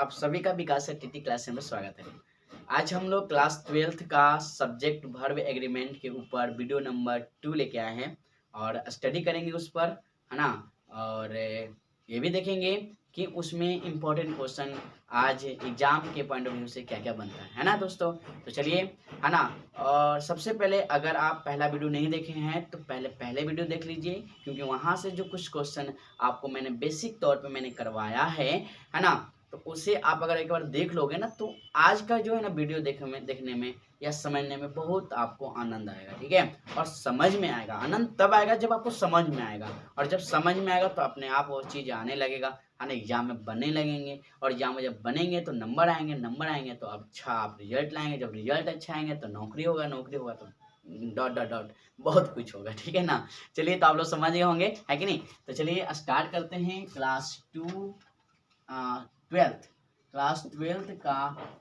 आप सभी का विकास टीटी क्लास में स्वागत है। आज हम लोग क्लास 12th का सब्जेक्ट वर्ब एग्रीमेंट के ऊपर वीडियो नंबर 2 लेके आए हैं और स्टडी करेंगे उस पर, है ना। और ये भी देखेंगे कि उसमें इम्पोर्टेंट क्वेश्चन आज एग्जाम के पॉइंट ऑफ व्यू से क्या क्या बनता है ना दोस्तों। तो चलिए, है ना। और सबसे पहले अगर आप पहला वीडियो नहीं देखे हैं तो पहले वीडियो देख लीजिए, क्योंकि वहाँ से जो कुछ क्वेश्चन आपको मैंने बेसिक तौर पे मैंने करवाया है ना, तो उसे आप अगर एक बार देख लोगे ना तो आज का जो है ना वीडियो देखने में या समझने में बहुत आपको आनंद आएगा, ठीक है। और समझ में आएगा, आनंद तब आएगा जब आपको समझ में आएगा, और जब समझ में आएगा तो अपने आप वो चीज़ आने लगेगा, है ना। एग्जाम में बनने लगेंगे, और एग्जाम में जब बनेंगे तो नंबर आएंगे तो अच्छा आप रिजल्ट लाएंगे, जब रिजल्ट अच्छा आएंगे तो नौकरी होगा तो डॉट डॉट डॉट बहुत कुछ होगा, ठीक है ना। चलिए, तो आप लोग समझ गए होंगे, है कि नहीं। तो चलिए स्टार्ट करते हैं क्लास 12th का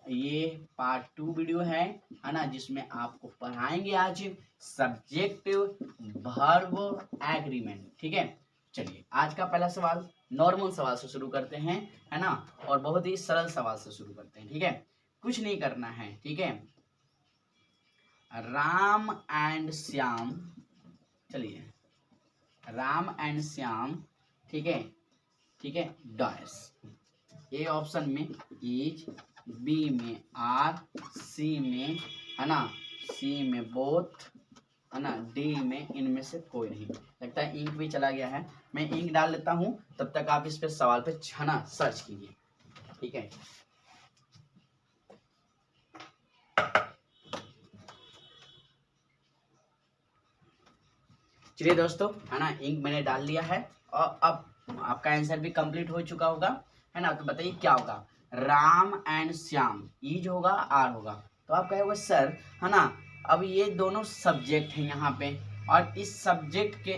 ये पार्ट 2 वीडियो है ना, जिसमें आपको पढ़ाएंगे आज सब्जेक्ट वर्ब एग्रीमेंट, ठीक है। चलिए, आज का पहला सवाल नॉर्मल सवाल से शुरू करते हैं, है ना, और बहुत ही सरल सवाल से शुरू करते हैं, ठीक है। कुछ नहीं करना है, ठीक है। राम एंड श्याम, चलिए, राम एंड श्याम, ठीक है, डैश। ए ऑप्शन में इज, बी में आर, सी में, है ना, सी में बोथ, है ना, डी में इनमें से कोई नहीं। लगता है इंक भी चला गया है, मैं इंक डाल लेता हूं, तब तक आप इस पे सवाल पे छना सर्च कीजिए, ठीक है। चलिए दोस्तों, है ना, इंक मैंने डाल लिया है, और अब आपका आंसर भी कंप्लीट हो चुका होगा, है ना। तो बताइए क्या होगा, राम एंड श्याम, ईज होगा आर होगा, तो आप कहोगे सर, है ना, अब ये दोनों सब्जेक्ट हैं यहाँ पे, और इस सब्जेक्ट के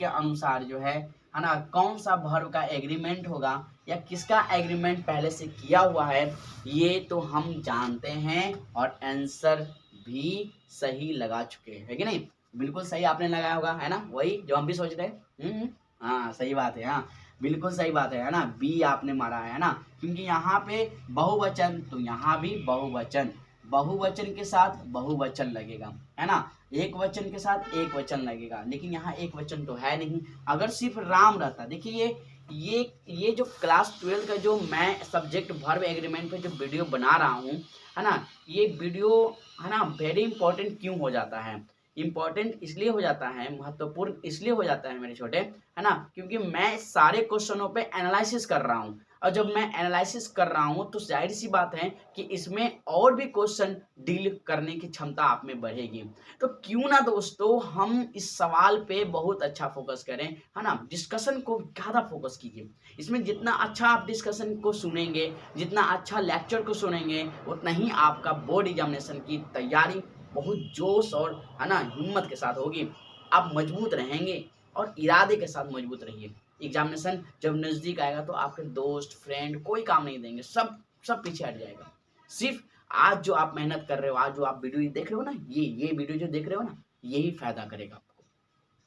अनुसार जो है ना, कौन सा वर्ब का एग्रीमेंट होगा या किसका एग्रीमेंट पहले से किया हुआ है, ये तो हम जानते हैं, और आंसर भी सही लगा चुके हैं, है कि नहीं। बिल्कुल सही आपने लगाया होगा, है ना, वही जो हम भी सोच रहे हैं। हाँ, सही बात है, हाँ बिल्कुल सही बात है ना, बी आपने मारा है ना, क्योंकि यहाँ पे बहुवचन, तो यहाँ भी बहुवचन के साथ बहुवचन लगेगा, है ना, एक वचन के साथ एक वचन लगेगा, लेकिन यहाँ एक वचन तो है नहीं। अगर सिर्फ राम रहता, देखिए ये जो क्लास 12 का जो मैं सब्जेक्ट वर्ब एग्रीमेंट पे जो वीडियो बना रहा हूँ, है ना, ये वीडियो, है ना, वेरी इंपॉर्टेंट क्यों हो जाता है, इम्पॉर्टेंट इसलिए हो जाता है, महत्वपूर्ण इसलिए हो जाता है मेरे छोटे, है ना, क्योंकि मैं सारे क्वेश्चनों पे एनालिसिस कर रहा हूँ, और जब मैं एनालिसिस कर रहा हूँ तो जाहिर सी बात है कि इसमें और भी क्वेश्चन डील करने की क्षमता आप में बढ़ेगी। तो क्यों ना दोस्तों हम इस सवाल पे बहुत अच्छा फोकस करें, है ना, डिस्कशन को ज़्यादा फोकस कीजिए। इसमें जितना अच्छा आप डिस्कशन को सुनेंगे, जितना अच्छा लेक्चर को सुनेंगे, उतना ही आपका बोर्ड एग्जामिनेशन की तैयारी बहुत जोश और, है ना, हिम्मत के साथ होगी। आप मजबूत रहेंगे, और इरादे के साथ मजबूत रहिए। एग्जामिनेशन जब नज़दीक आएगा तो आपके दोस्त फ्रेंड कोई काम नहीं देंगे, सब पीछे हट जाएगा। सिर्फ आज जो आप मेहनत कर रहे हो, आज जो आप वीडियो देख रहे हो ना, ये वीडियो जो देख रहे हो ना, यही फायदा करेगा आपको।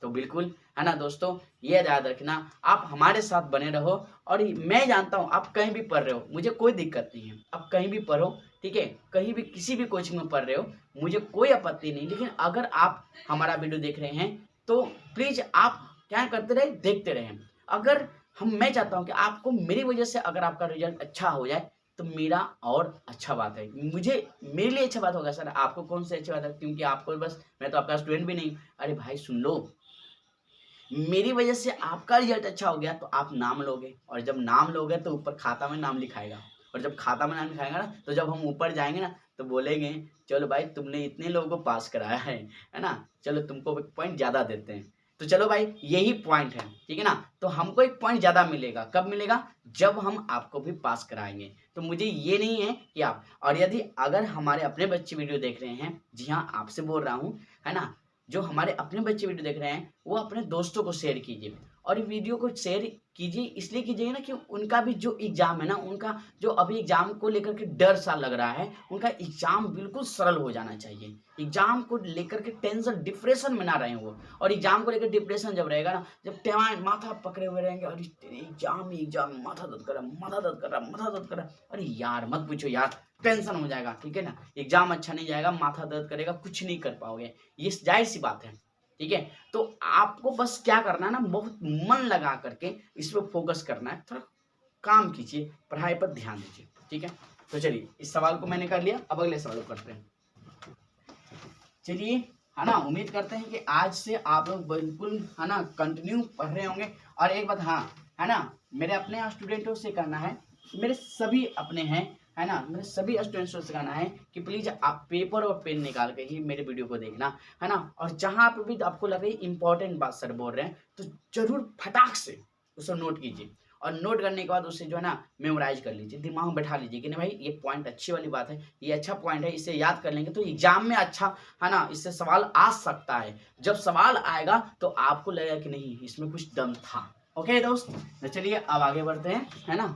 तो बिल्कुल, है ना दोस्तों, ये याद रखना, आप हमारे साथ बने रहो। और मैं जानता हूँ आप कहीं भी पढ़ रहे हो, मुझे कोई दिक्कत नहीं है, आप कहीं भी पढ़ो, ठीक है, कहीं भी किसी भी कोचिंग में पढ़ रहे हो, मुझे कोई आपत्ति नहीं। लेकिन अगर आप हमारा वीडियो देख रहे हैं तो प्लीज़ आप क्या करते रहे, देखते रहें। अगर मैं चाहता हूँ कि आपको मेरी वजह से अगर आपका रिजल्ट अच्छा हो जाए तो मेरा और अच्छा बात है, मेरे लिए अच्छा बात होगा सर, आपको कौन सी अच्छी बात है, क्योंकि आपको बस, मैं तो आपका स्टूडेंट भी नहीं। अरे भाई सुन लो, मेरी वजह से आपका रिजल्ट अच्छा हो गया तो आप नाम लोगे, और जब नाम लोगे तो ऊपर खाता में नाम लिखाएगा, और जब खाता में नाम लिखाएगा ना, तो जब हम ऊपर जाएंगे ना तो बोलेंगे चलो भाई तुमने इतने लोगों को पास कराया है ना, चलो तुमको एक पॉइंट ज़्यादा देते हैं। तो चलो भाई, यही पॉइंट है, ठीक है ना। तो हमको एक पॉइंट ज़्यादा मिलेगा, कब मिलेगा, जब हम आपको भी पास कराएंगे। तो मुझे ये नहीं है कि आप, और यदि अगर हमारे अपने बच्चे वीडियो देख रहे हैं, जी हाँ आपसे बोल रहा हूँ, है ना, जो हमारे अपने बच्चे वीडियो देख रहे हैं वो अपने दोस्तों को शेयर कीजिए, और वीडियो को शेयर कीजिए इसलिए कीजिए ना कि उनका भी जो एग्जाम है ना, उनका जो अभी एग्जाम को लेकर के डर सा लग रहा है, उनका एग्जाम बिल्कुल सरल हो जाना चाहिए। एग्जाम को लेकर के टेंशन डिप्रेशन में ना रहे वो, और एग्जाम को लेकर डिप्रेशन जब रहेगा ना, जब टेवान माथा पकड़े हुए रहेंगे, अरे तेरे एग्जाम ही एग्जाम, माथा दर्द कर रहा, माथा दर्द कर रहा, माथा दर्द कर रहा, अरे यार मत पूछो यार, टेंशन हो जाएगा, ठीक है ना। एग्जाम अच्छा नहीं जाएगा, माथा दर्द करेगा, कुछ नहीं कर पाओगे, ये जाहिर सी बात है, ठीक है। तो आपको बस क्या करना है ना, बहुत मन लगा करके इस पर फोकस करना है, थोड़ा काम कीजिए, पढ़ाई पर ध्यान दीजिए, ठीक है। तो चलिए इस सवाल को मैंने कर लिया, अब अगले सवाल को करते हैं। चलिए, है ना, उम्मीद करते हैं कि आज से आप लोग बिल्कुल, है ना, कंटिन्यू पढ़ रहे होंगे। और एक बात, हाँ, है ना, मेरे अपने स्टूडेंटों से कहना है, मेरे सभी अपने हैं, है ना, मेरे सभी स्टूडेंट्स से कहना है कि प्लीज आप पेपर और पेन निकाल के ही मेरे वीडियो को देखना, है ना। और जहां पर भी आपको लगे इंपॉर्टेंट बात सर बोल रहे हैं तो जरूर फटाक से उसे नोट कीजिए, और नोट करने के बाद उसे जो है ना मेमोराइज कर लीजिए, दिमाग में बैठा लीजिए कि नहीं भाई ये पॉइंट अच्छी वाली बात है, ये अच्छा पॉइंट है, इसे याद कर लेंगे तो एग्जाम में अच्छा, है ना, इससे सवाल आ सकता है। जब सवाल आएगा तो आपको लगेगा कि नहीं इसमें कुछ दम था। ओके दोस्त, तो चलिए अब आगे बढ़ते हैं, है ना,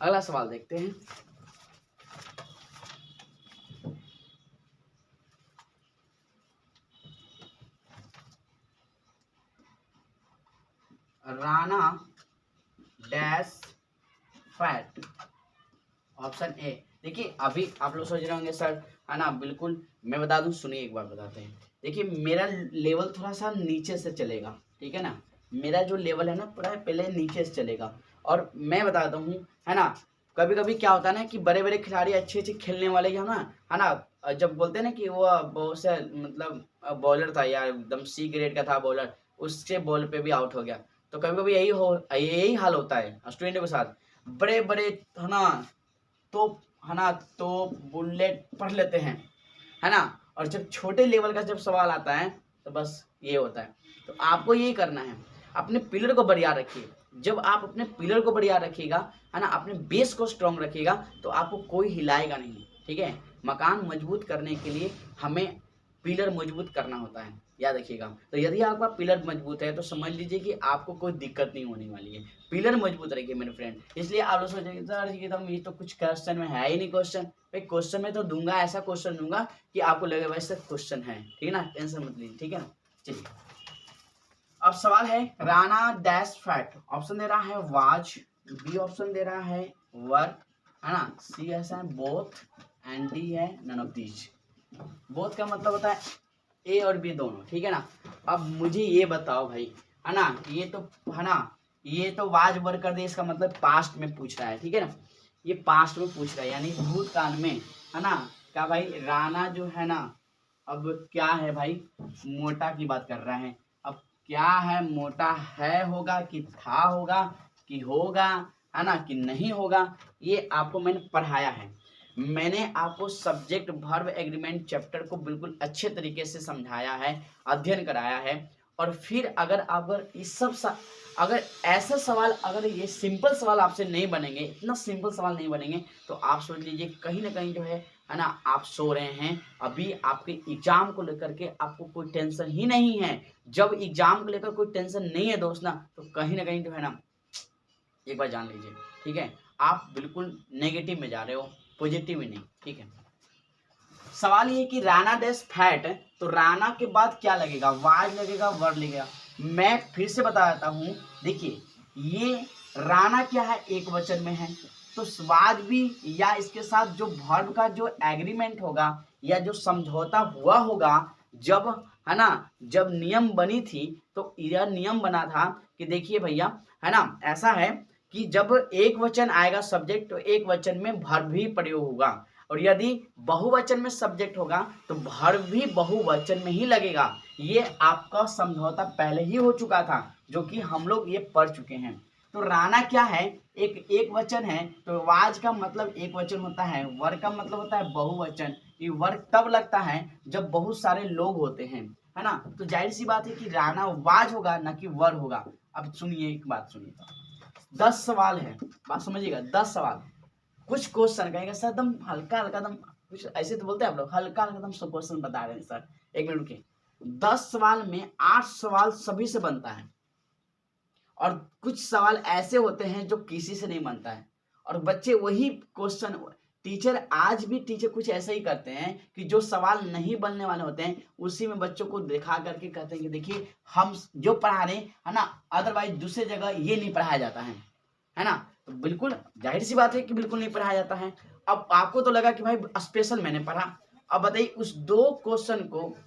अगला सवाल देखते हैं। Rana dash fat, option A. देखिए अभी आप लोग सोच रहे होंगे सर, है ना, बिल्कुल मैं बता दूं, सुनिए एक बार बताते हैं। देखिए मेरा लेवल थोड़ा सा नीचे से चलेगा, ठीक है ना, मेरा जो लेवल है ना पूरा पहले नीचे से चलेगा, और मैं बताता हूँ, है ना, कभी कभी क्या होता है ना कि बड़े बड़े खिलाड़ी अच्छे अच्छे खेलने वाले हैं ना, है ना, जब बोलते हैं ना कि वो बहुत से मतलब बॉलर था यार, एकदम सी ग्रेड का था बॉलर, उसके बॉल पे भी आउट हो गया, तो कभी कभी यही हाल होता है स्टूडेंटों के साथ। बड़े बड़े, है ना, तो, है ना, तो बुलेट पढ़ लेते हैं, है ना, और जब छोटे लेवल का जब सवाल आता है तो बस ये होता है। तो आपको यही करना है, अपने पिलर को बढ़िया रखिए। जब आप अपने पिलर को बढ़िया रखिएगा, है ना, अपने बेस को स्ट्रांग रखिएगा, तो आपको कोई हिलाएगा नहीं, ठीक है। मकान मजबूत करने के लिए हमें पिलर मजबूत करना होता है, याद रखिएगा। तो यदि आपका पिलर मजबूत है तो समझ लीजिए कि आपको कोई दिक्कत नहीं होने वाली है। पिलर मजबूत रखिए मेरे फ्रेंड। इसलिए आप लोग सोचेंगे सर ये तो कुछ क्वेश्चन में है ही नहीं क्वेश्चन, भाई क्वेश्चन में तो दूंगा, ऐसा क्वेश्चन दूंगा कि आपको लगे भाई सर क्वेश्चन है, ठीक है ना, टेंशन मत लीजिए, ठीक है ना। चलिए अब सवाल है, राणा डैश फैट, ऑप्शन दे रहा है वाज, बी ऑप्शन दे रहा है वर्क, है ना, सी ऐसा है बोथ, एंड डी है नन ऑफ दीज। बोथ का मतलब होता है ए और बी दोनों, ठीक है ना। अब मुझे ये बताओ भाई, है ना, ये तो, है ना, ये तो वाज वर्क कर दे, इसका मतलब पास्ट में पूछ रहा है, ठीक है ना, ये पास्ट में पूछ रहा है यानी भूतकाल में, है ना। क्या भाई राणा जो है ना, अब क्या है भाई, मोटा की बात कर रहा है, अब क्या है, मोटा है होगा कि था होगा कि होगा, है ना, कि नहीं होगा, ये आपको मैंने पढ़ाया है। मैंने आपको सब्जेक्ट वर्ब एग्रीमेंट चैप्टर को बिल्कुल अच्छे तरीके से समझाया है, अध्ययन कराया है। और फिर अगर इस सब अगर ऐसा सवाल, अगर ये सिंपल सवाल आपसे नहीं बनेंगे, इतना सिंपल सवाल नहीं बनेंगे, तो आप सोच लीजिए कहीं ना कहीं जो है ना, आप सो रहे हैं। अभी आपके एग्जाम को लेकर के आपको कोई टेंशन ही नहीं है। जब एग्जाम को लेकर कोई टेंशन नहीं है दोस्त ना, तो कहीं ना कहीं जो है ना, एक बार जान लीजिए, ठीक है, आप बिल्कुल नेगेटिव में जा रहे हो, पॉजिटिव में नहीं, ठीक है। सवाल ये कि राणा डैश फैट, तो राणा के बाद क्या लगेगा, वाज लगेगा, वर लगेगा। मैं फिर से बता देता हूँ, देखिए ये राणा क्या है, एक वचन में है, तो वाज भी या इसके साथ जो वर्ब का जो एग्रीमेंट होगा या जो समझौता हुआ होगा, जब, है ना, जब नियम बनी थी, तो यह नियम बना था कि देखिए भैया, है ना, ऐसा है कि जब एक वचन आएगा सब्जेक्ट, तो एक वचन में वर्ब भी प्रयोग होगा, और यदि बहुवचन में सब्जेक्ट होगा तो वर्ब भी बहुवचन में ही लगेगा। ये आपका समझौता पहले ही हो चुका था, जो कि हम लोग ये पढ़ चुके हैं। तो राणा क्या है, एक वचन है, तो वाज का मतलब एक वचन होता है, वर्ग का मतलब होता है बहुवचन। ये वर्ग तब लगता है जब बहुत सारे लोग होते हैं, है ना। तो जाहिर सी बात है कि राणा वाज होगा ना कि वर होगा। अब सुनिए, एक बात सुनिए, 10 सवाल है, बात समझिएगा, 10 सवाल। कुछ क्वेश्चन कहेंगे सर एकदम हल्का हल्का, एकदम कुछ ऐसे तो बोलते हैं आप लोग, हल्का हल्का एकदम सब क्वेश्चन बता रहे हैं सर, एक मिनट रुकिए, 10 सवाल में 8 सवाल सभी से बनता है, और कुछ सवाल ऐसे होते हैं जो किसी से नहीं बनता है, और बच्चे वही क्वेश्चन टीचर कुछ ऐसा ही करते हैं कि जो सवाल नहीं बनने वाले होते हैं उसी में बच्चों को दिखा करके कहते हैं कि देखिए हम जो पढ़ा रहे हैं, है ना, अदरवाइज दूसरे जगह ये नहीं पढ़ाया जाता है ना। तो बिल्कुल जाहिर सी बात है कि बिल्कुल नहीं पढ़ाया जाता है। अब आपको तो लगा कि भाई स्पेशल मैंने पढ़ा, अब बताइए उस 2 क्वेश्चन को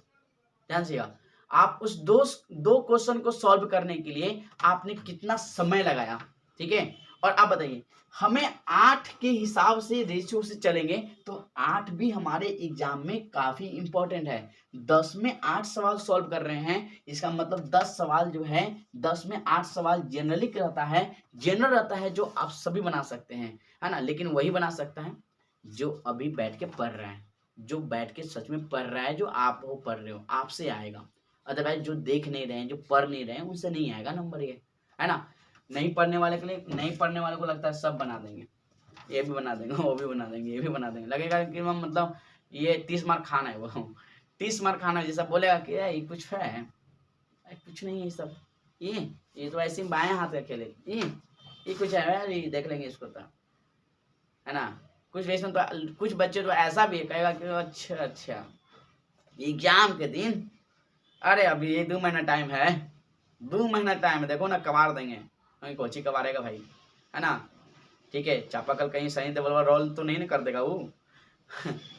ध्यान से आप उस दो क्वेश्चन को सॉल्व करने के लिए आपने कितना समय लगाया, ठीक है। और आप बताइए हमें 8 के हिसाब से रेशियो से चलेंगे तो 8 भी हमारे एग्जाम में काफी इंपॉर्टेंट है। 10 में 8 सवाल सॉल्व कर रहे हैं, इसका मतलब 10 सवाल जो है 10 में 8 सवाल जनरली जनरल रहता है जो आप सभी बना सकते हैं, है ना। लेकिन वही बना सकता है जो अभी बैठ के पढ़ रहा है, जो बैठ के सच में पढ़ रहा है, जो आप वो पढ़ रहे हो आपसे आएगा। अदरवाइज जो देख नहीं रहे हैं, जो पढ़ नहीं रहे हैं, उनसे नहीं आएगा नंबर, ये है ना। नहीं पढ़ने वाले को लगता है सब बना देंगे, ये भी बना देंगे, वो भी बना देंगे, ये भी बना देंगे, लगेगा कि मतलब ये 30 मार्क खाना है, वो 30 मार्क खाना है, जैसा बोलेगा कि ये कुछ है, कुछ नहीं है सब, ये तो ऐसे बाएं हाथ का खेले, ये कुछ है यार, ये देख लेंगे इसको तो, है ना। कुछ बच्चे तो ऐसा भी कहेगा कि अच्छा एग्जाम के दिन, अरे अभी ये 2 महीना टाइम है, 2 महीना टाइम है, देखो ना कबार देंगे, कहीं कोची कबारेगा भाई, है ना। ठीक है, चापाकल कहीं सही देवलवा रोल तो नहीं कर देगा वो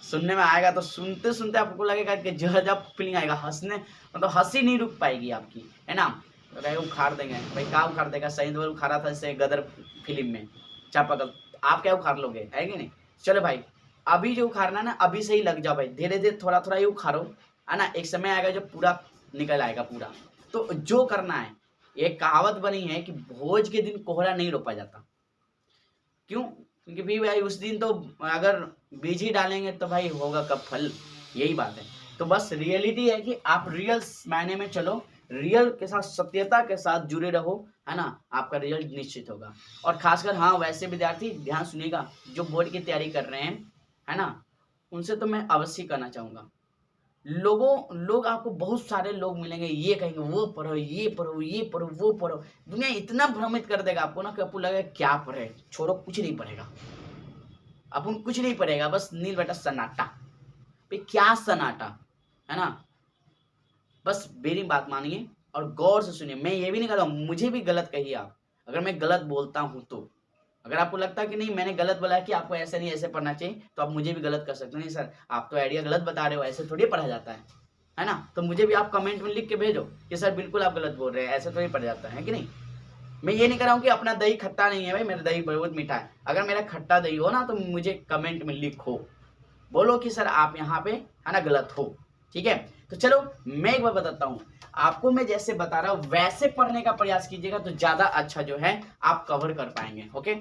सुनने में आएगा तो सुनते सुनते आपको लगेगा कि जब फीलिंग आएगा हंसने, मतलब हंसी नहीं रुक पाएगी आपकी, है ना। तो उखाड़ देंगे भाई, क्या उखाड़ देगा, सही देवल उखाड़ा था जैसे गदर फिल्म में चापाकल, आप क्या उखाड़ लोगे, है कि नहीं। चलो भाई अभी जो उखाड़ना ना अभी से ही लग जाओ भाई, धीरे धीरे थोड़ा थोड़ा ही उखाड़ो, है ना। एक समय आएगा जो पूरा निकल आएगा पूरा। तो जो करना है, एक कहावत बनी है कि भोज के दिन कोहरा नहीं रोपा जाता, क्यों, क्योंकि भाई उस दिन तो अगर बीज ही डालेंगे तो भाई होगा कब फल, यही बात है। तो बस रियलिटी है कि आप रियल मायने में चलो, रियल के साथ सत्यता के साथ जुड़े रहो, है ना, आपका रिजल्ट निश्चित होगा। और खासकर हाँ वैसे विद्यार्थी ध्यान सुनिएगा जो बोर्ड की तैयारी कर रहे हैं, है ना, उनसे तो मैं अवश्य करना चाहूंगा। लोग आपको बहुत सारे लोग मिलेंगे, ये कहेंगे वो पढ़ो, ये पढ़ो, ये पढ़ो, वो पढ़ो, दुनिया इतना भ्रमित कर देगा आपको ना कि आपको लगेगा क्या पढ़े, छोड़ो कुछ नहीं पढ़ेगा, अपन कुछ नहीं पढ़ेगा, बस नील बेटा सन्नाटा पे, क्या सन्नाटा, है ना। बस मेरी बात मानिए और गौर से सुनिए, मैं ये भी नहीं कर रहा हूँ, मुझे भी गलत कहिए आप, अगर मैं गलत बोलता हूँ तो, अगर आपको लगता है कि नहीं मैंने गलत बोला कि आपको ऐसे नहीं ऐसे पढ़ना चाहिए, तो आप मुझे भी गलत कर सकते हो, नहीं सर आप तो आइडिया गलत बता रहे हो, ऐसे थोड़ी पढ़ा जाता है ना। तो मुझे भी आप कमेंट में लिख के भेजो कि सर बिल्कुल आप गलत बोल रहे हैं, ऐसे थोड़ी पढ़ जाता है कि नहीं। मैं ये नहीं कर रहा हूँ कि अपना दही खट्टा नहीं है, भाई मेरा दही बहुत मीठा है, अगर मेरा खट्टा दही हो ना तो मुझे कमेंट में लिखो, बोलो कि सर आप यहाँ पे है ना गलत हो, ठीक है। तो चलो मैं एक बार बताता हूँ आपको, मैं जैसे बता रहा हूँ वैसे पढ़ने का प्रयास कीजिएगा तो ज्यादा अच्छा जो है आप कवर कर पाएंगे। ओके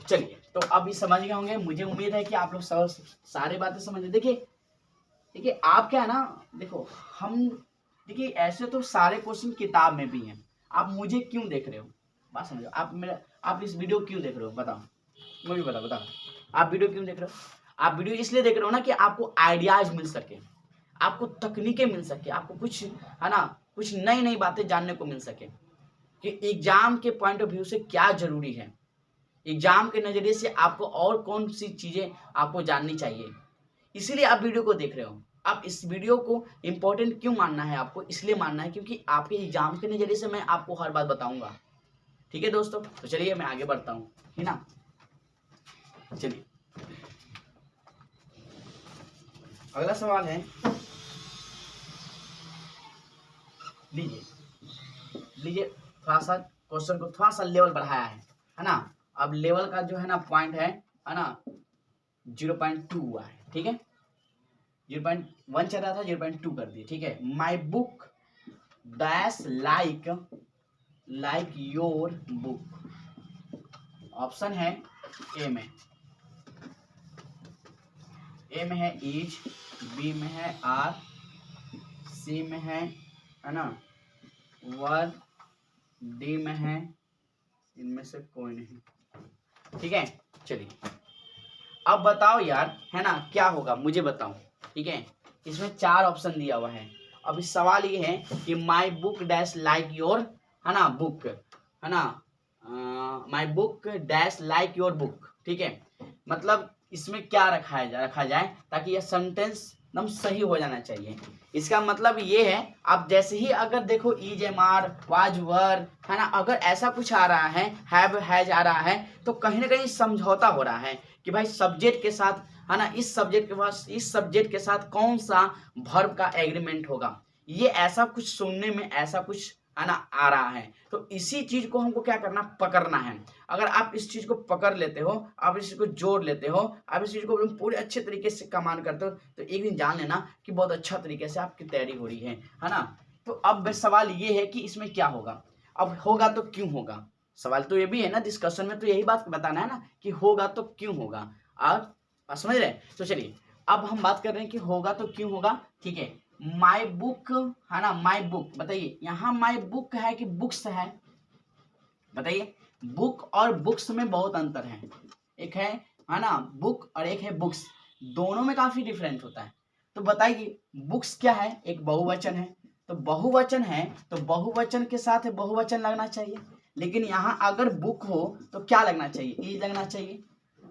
चलिए, तो अभी समझ गए होंगे, मुझे उम्मीद है कि आप लोग सारे बातें समझ। देखिए आप क्या है ना, देखो हम देखिए ऐसे तो सारे क्वेश्चन किताब में भी हैं, आप मुझे क्यों देख रहे हो, बात समझो, आप इस वीडियो क्यों देख रहे हो, बताओ मुझे बताओ आप वीडियो क्यों देख रहे हो। आप वीडियो इसलिए देख रहे हो ना कि आपको आइडियाज मिल सके, आपको तकनीकें मिल सके, आपको कुछ है ना कुछ नई नई बातें जानने को मिल सके कि एग्जाम के पॉइंट ऑफ व्यू से क्या जरूरी है, एग्जाम के नजरिए से आपको और कौन सी चीजें आपको जाननी चाहिए, इसीलिए आप वीडियो को देख रहे हो। आप इस वीडियो को इंपॉर्टेंट क्यों मानना है, आपको इसलिए मानना है क्योंकि आपके एग्जाम के नजरिए से मैं आपको हर बात बताऊंगा, ठीक है दोस्तों। तो चलिए मैं आगे बढ़ता हूँ, है ना। चलिए अगला सवाल है, लीजिए थोड़ा सा क्वेश्चन को थोड़ा सा लेवल बढ़ाया है ना। अब लेवल का जो है ना पॉइंट है ना 0.2 हुआ है, ठीक है, 0.1 चल रहा था 0.2 कर दिए, ठीक है। My book dash like your book, option है ए में है इज, बी में है आर, सी में है ना वर, डी में है इनमें से कोई नहीं, ठीक है। चलिए अब बताओ यार, है ना क्या होगा मुझे बताओ, ठीक है। इसमें 4 ऑप्शन दिया हुआ है, अब इस सवाल ये है कि my book dash like your, है ना, बुक, है ना, my book dash like your book, ठीक है। मतलब इसमें क्या रखा जाए ताकि यह सेंटेंस एकदम सही हो जाना चाहिए। इसका मतलब ये है, आप जैसे ही अगर देखो इज, एम आर, वाज, वर, है ना, अगर ऐसा कुछ आ रहा है, हैव, हैज आ रहा है, तो कहीं ना कहीं समझौता हो रहा है कि भाई सब्जेक्ट के साथ, है ना, इस सब्जेक्ट के साथ कौन सा वर्ब का एग्रीमेंट होगा। ये ऐसा कुछ सुनने में ऐसा कुछ, है ना, आ रहा है। तो इसी चीज को हमको क्या करना, पकड़ना है। अगर आप इस चीज को पकड़ लेते हो, आप इस चीज को जोड़ लेते हो, आप इस चीज को पूरे अच्छे तरीके से कमांड करते हो, तो एक दिन जान लेना कि बहुत अच्छा तरीके से आपकी तैयारी हो रही है ना। तो अब सवाल ये है कि इसमें क्या होगा। अब होगा तो क्यों होगा, सवाल तो ये भी है ना, डिस्कशन में तो यही बात बताना है ना कि होगा तो क्यों होगा। आप समझ रहे हैं। तो चलिए अब हम बात कर रहे हैं कि होगा तो क्यों होगा, ठीक है। माई बुक, है ना, माई बुक, बताइए यहाँ माई बुक है कि बुक्स है, बताइए। बुक और बुक्स में बहुत अंतर है, एक है ना, बुक और एक है बुक्स, दोनों में काफी डिफरेंट होता है। तो बताइए बुक्स क्या है, एक बहुवचन है, तो बहुवचन है तो बहुवचन के साथ बहुवचन लगना चाहिए। लेकिन यहाँ अगर बुक हो तो क्या लगना चाहिए, इज लगना चाहिए,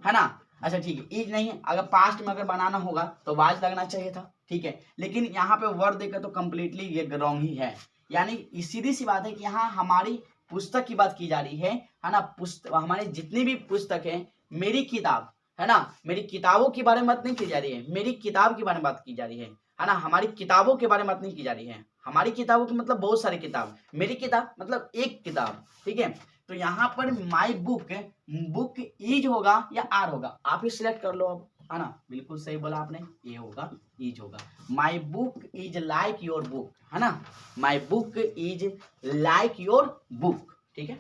है ना। अच्छा ठीक है, इज नहीं है, अगर पास्ट में अगर बनाना होगा तो वाज लगना चाहिए था, ठीक है। लेकिन यहाँ पे वर्ड देखकर तो कंप्लीटली ये रॉन्ग ही है। यानी सीधी सी बात है कि यहाँ हमारी पुस्तक की बात की जा रही है ना, पुस्तक, हमारी जितनी भी पुस्तक है, मेरी किताब, है ना, मेरी किताबों के बारे में बात नहीं की जा रही है, मेरी किताब के बारे में बात की जा रही है ना, हमारी किताबों के बारे में बात नहीं की जा रही है। हमारी किताबों की मतलब बहुत सारी किताब, मेरी किताब मतलब एक किताब, ठीक है। तो यहाँ पर माई बुक, बुक इज होगा या आर होगा, आप ही सिलेक्ट कर लो अब, है ना। बिल्कुल सही बोला आपने, ये होगा, इज होगा। My book is like your book, है ना, my book is like your book, ठीक है।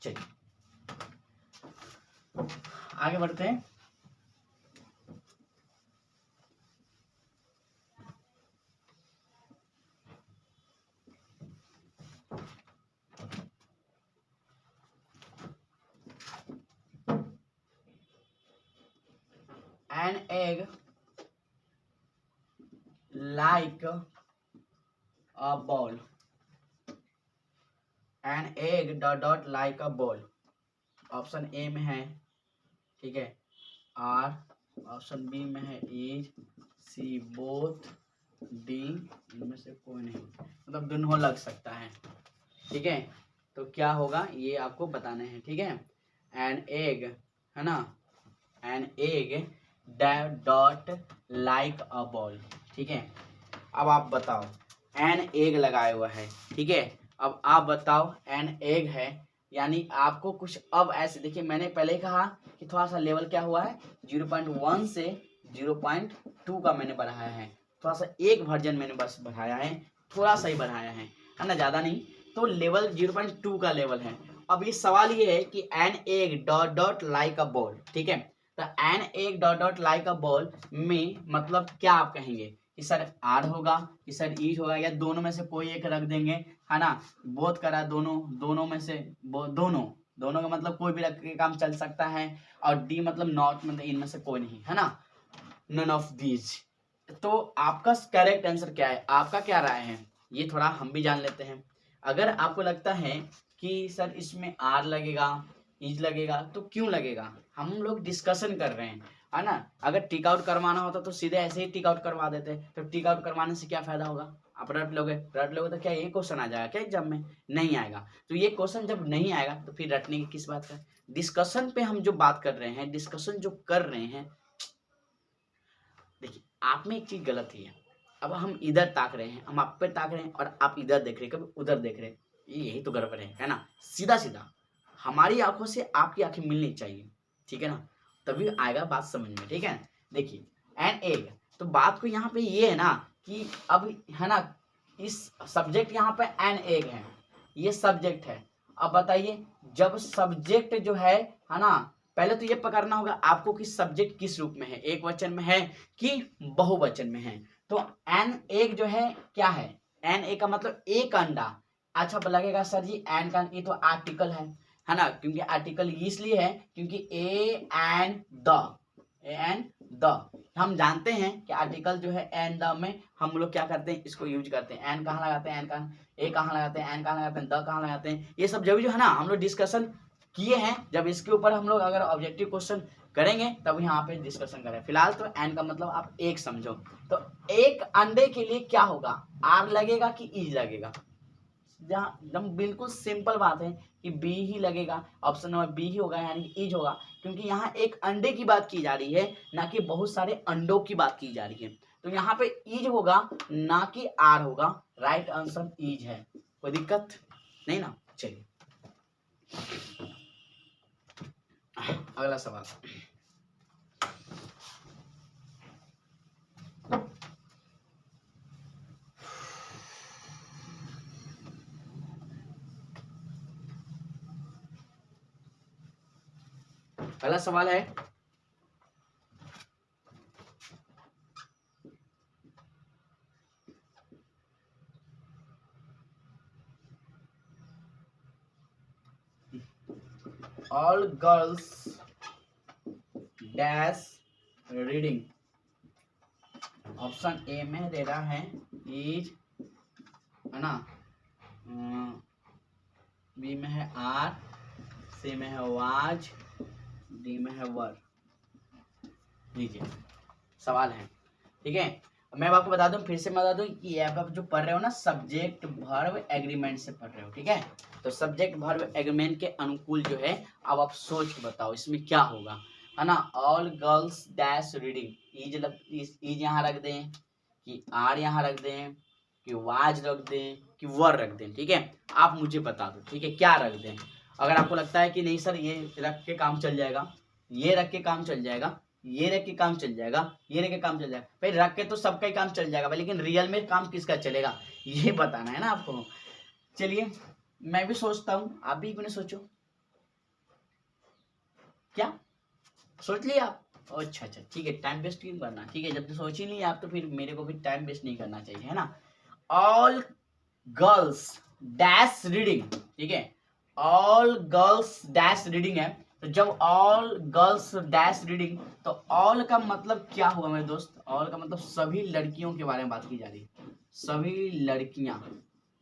चलिए आगे बढ़ते हैं। An egg like a ball, an egg dot like a ball, option A में है, ठीक है, आर, ऑप्शन बी में है इज, सी बोथ, डी इनमें से कोई नहीं, मतलब दोनों लग सकता है, ठीक है। तो क्या होगा ये आपको बताना है, ठीक है। एन एग, है ना, an egg dot like a ball, ठीक है। अब आप बताओ, एन एग लगाया हुआ है, ठीक है। अब आप बताओ एन एग है, यानी आपको कुछ अब ऐसे देखिए, मैंने पहले ही कहा कि थोड़ा सा लेवल क्या हुआ है, 0.1 से 0.2 का मैंने बढ़ाया है, थोड़ा सा एक वर्जन मैंने बस बढ़ाया है, थोड़ा सा ही बढ़ाया है ना, ज़्यादा नहीं। तो लेवल 0.2 का लेवल है। अब ये सवाल ये है कि an egg dot dot like a ball, ठीक है। तो an egg dot dot like a ball में मतलब क्या आप कहेंगे कि सर आर होगा कि सर ईज होगा, या दोनों में से कोई एक रख देंगे, है ना। बोथ करा, दोनों में से दोनों का मतलब कोई भी रख के काम चल सकता है, और डी मतलब नॉट, मतलब इनमें से कोई नहीं, है ना, नन ऑफ दीज। तो आपका करेक्ट आंसर क्या है, आपका क्या राय है, ये थोड़ा हम भी जान लेते हैं। अगर आपको लगता है कि सर इसमें आर लगेगा, इज लगेगा, तो क्यों लगेगा, हम लोग डिस्कशन कर रहे हैं, है ना। अगर टिक आउट करवाना होता तो सीधे ऐसे ही टिक आउट करवा देते, तो टिक आउट करवाने से क्या फायदा होगा, आप रट लोगे तो क्या ये क्वेश्चन आ जाएगा क्या एग्जाम में, नहीं आएगा। तो ये क्वेश्चन जब नहीं आएगा तो फिर रटने की किस बात का, डिस्कशन पे हम जो बात कर रहे हैं, डिस्कशन जो कर रहे हैं। देखिए आप में एक चीज गलत ही है, अब हम इधर ताक रहे हैं, हम आप पे ताक रहे हैं, और आप इधर देख रहे हैं, कभी उधर देख रहे हैं, यही तो गड़बड़ है ना। सीधा सीधा हमारी आंखों से आपकी आंखें मिलनी चाहिए, ठीक है ना, तभी आएगा बात समझ में, ठीक है। देखिए एन एग, तो बात को यहाँ पे ये है ना कि अब, है ना, इस सब्जेक्ट यहाँ पे एन एग है, ये सब्जेक्ट है। अब बताइए जब सब्जेक्ट जो है ना, पहले तो ये पकड़ना होगा आपको कि सब्जेक्ट किस रूप में है, एक वचन में है कि बहुवचन में है। तो एन एक जो है क्या है, एन ए का मतलब एक अंडा। अच्छा लगेगा सर जी एन का, ये तो आर्टिकल है ना, क्योंकि आर्टिकल इसलिए है क्योंकि A and the, and the. हम जानते हैं कि आर्टिकल जो है एंड द में हम लोग क्या करते हैं, इसको यूज करते हैं। एंड कहाँ लगाते हैं, एंड कहाँ, ए कहाँ लगाते हैं, एंड कहाँ लगाते हैं, द कहाँ लगाते हैं, ये सब जब जो है ना हम लोग डिस्कशन किए हैं। जब इसके ऊपर हम लोग अगर ऑब्जेक्टिव क्वेश्चन करेंगे तब यहाँ पे डिस्कशन करें। फिलहाल तो एंड का मतलब आप एक समझो। तो एक अंडे के लिए क्या होगा, आर लगेगा कि इज लगेगा? जहाँ एकदम बिल्कुल सिंपल बात है कि बी ही लगेगा, ऑप्शन नंबर बी ही होगा, यानी कि इज होगा, क्योंकि यहाँ एक अंडे की बात की जा रही है, ना कि बहुत सारे अंडों की बात की जा रही है। तो यहाँ पे इज होगा ना कि आर होगा। राइट आंसर इज है। कोई दिक्कत नहीं ना? चलिए अगला सवाल। पहला सवाल है, all girls dash reading. Option A में दे रहा है इज, है ना, बी में है आर, सी में है वाज, डी में है वर। लीजिए सवाल है, ठीक है। मैं आपको बता दूं, फिर से बता दूं कि आप जो पढ़ रहे हो ना सब्जेक्ट वर्ब एग्रीमेंट से पढ़ रहे हो, ठीक है। तो सब्जेक्ट वर्ब एग्रीमेंट के अनुकूल जो है, अब आप सोच के बताओ इसमें क्या होगा, है ना। All girls dash reading, is यहाँ रख दें कि आर यहाँ रख दें कि वाज रख दें कि वर रख दें, ठीक है। आप मुझे बता दो, ठीक है, क्या रख दें। अगर आपको लगता है कि नहीं सर ये रख के काम चल जाएगा, ये रख के काम चल जाएगा, ये रख के काम चल जाएगा, ये रख के काम चल जाएगा, भाई रख के तो सबका ही काम चल जाएगा भाई, लेकिन रियल में काम किसका चलेगा ये बताना है ना आपको। चलिए मैं भी सोचता हूँ, आप भी इतने सोचो। क्या सोच लिया आप? अच्छा अच्छा ठीक है, टाइम वेस्ट क्यों करना, ठीक है। जब सोच ही नहीं आप तो फिर मेरे को भी टाइम वेस्ट नहीं करना चाहिए, है ना। ऑल गर्ल्स डैश रीडिंग, ठीक है, ऑल गर्ल्स डैश रीडिंग है। तो जब ऑल गर्ल्स डैश रीडिंग, तो ऑल का मतलब क्या हुआ मेरे दोस्त? ऑल का मतलब सभी लड़कियों के बारे में बात की जा रही है, सभी लड़कियां,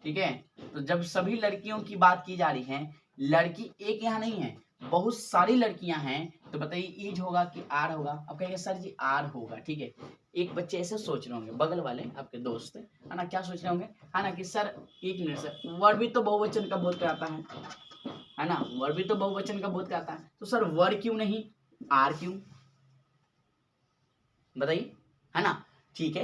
ठीक है। तो जब सभी लड़कियों की बात की जा रही है, लड़की एक यहाँ नहीं है, बहुत सारी लड़कियां हैं, तो बताइए इज होगा कि आर होगा? अब कहेंगे सर जी आर होगा, ठीक है। एक बच्चे ऐसे सोच रहे होंगे, बगल वाले आपके दोस्त, है ना, क्या सोच रहे होंगे, है ना, कि सर एक मिनट सर, वर्ब भी तो बहुवचन का बोध कराता है ना, वर्ब भी तो बहुवचन का बोध कराता है, तो सर वर क्यों नहीं आर क्यों? बताइए, है ना। ठीक है,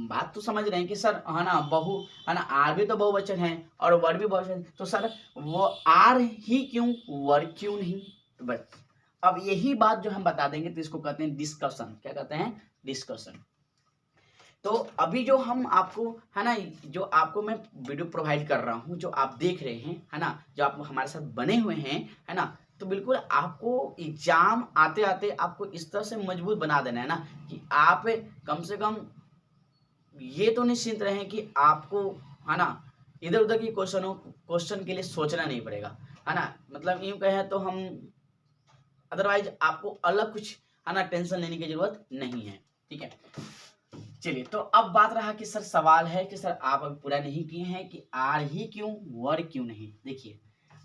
बात तो समझ रहे हैं कि सर, है ना, बहु, है ना, आर भी तो बहुवचन है और वर भी बहुवचन, तो सर वो आर ही क्यों, वर क्यों नहीं? तो बस अब यही बात जो हम बता देंगे तो इसको कहते हैं डिस्कशन। क्या कहते हैं? डिस्कशन। तो अभी जो हम आपको, है ना, जो आपको मैं वीडियो प्रोवाइड कर रहा हूँ, जो आप देख रहे हैं, है ना, जो आप हमारे साथ बने हुए हैं, है ना, तो बिल्कुल आपको एग्जाम आते आते आपको इस तरह से मजबूत बना देना है ना, कि आप कम से कम ये तो निश्चिंत रहें कि आपको, है ना, इधर उधर की क्वेश्चन के लिए सोचना नहीं पड़ेगा, है ना। मतलब यूं कहें तो हम, अदरवाइज आपको अलग कुछ, है ना, टेंशन लेने की जरूरत नहीं है, ठीक है। चलिए, तो अब बात रहा कि सर सवाल है कि सर आप अभी पूरा नहीं किए हैं कि आर ही क्यों, वर क्यों नहीं। देखिए,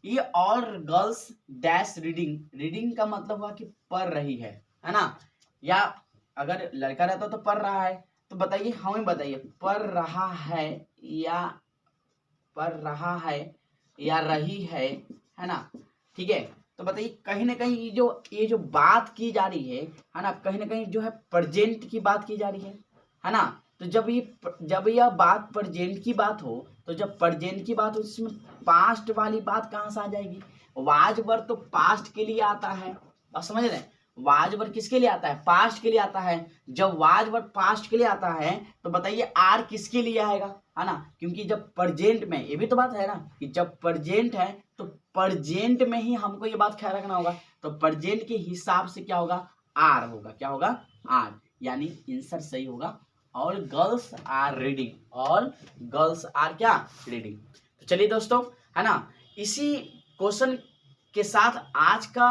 ये all girls dash reading, reading का मतलब हुआ कि पढ़ रही है ना, या अगर लड़का रहता तो पढ़ रहा है, तो बताइए, हमें बताइए, पढ़ रहा है या पढ़ रहा है या रही है ना, ठीक है। तो बताइए, कहीं ना कहीं ये जो बात की जा रही है ना, कहीं ना कहीं जो है प्रेजेंट की बात की जा रही है ना। तो जब यह बात प्रेजेंट की बात हो, तो जब प्रेजेंट की बात हो, इसमें पास्ट वाली बात कहाँ से आ जाएगी? वाज वर तो पास्ट के लिए आता है, बात समझ रहे हैं। वाज वर किसके लिए आता है? पास्ट के लिए आता है। जब वाज वर पास्ट के लिए आता है, तो बताइए आर किसके लिए आएगा, है ना, क्योंकि जब प्रेजेंट में, ये भी तो बात है ना, कि जब प्रेजेंट है तो प्रेजेंट में ही हमको ये बात ख्याल रखना होगा, तो प्रेजेंट के हिसाब से क्या होगा? आर होगा। क्या होगा? आर, यानी आंसर सही होगा, all girls are reading, all girls are क्या? रीडिंग। तो चलिए दोस्तों, है ना, इसी क्वेश्चन के साथ आज का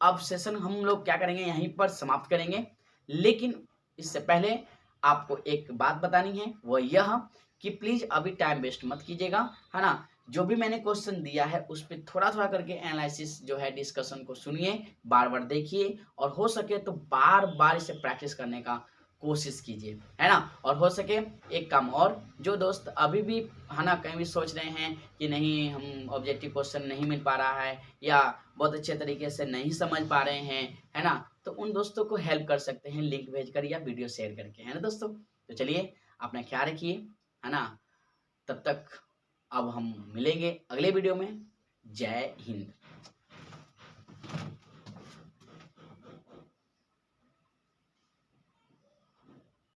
अब सेशन हम लोग क्या करेंगे, यहीं पर समाप्त करेंगे। लेकिन इससे पहले आपको एक बात बतानी है, वो यह कि प्लीज अभी टाइम वेस्ट मत कीजिएगा, है ना। जो भी मैंने क्वेश्चन दिया है उस पर थोड़ा थोड़ा करके एनालिसिस जो है डिस्कशन को सुनिए, बार बार देखिए, और हो सके तो बार बार इसे प्रैक्टिस करने का कोशिश कीजिए, है ना। और हो सके एक काम और, जो दोस्त अभी भी, है ना, कहीं भी सोच रहे हैं कि नहीं हम ऑब्जेक्टिव क्वेश्चन नहीं मिल पा रहा है या बहुत अच्छे तरीके से नहीं समझ पा रहे हैं, है ना, तो उन दोस्तों को हेल्प कर सकते हैं लिंक भेजकर या वीडियो शेयर करके, है ना दोस्तों। तो चलिए अपना ख्याल रखिए, है ना। तब तक अब हम मिलेंगे अगले वीडियो में। जय हिंद।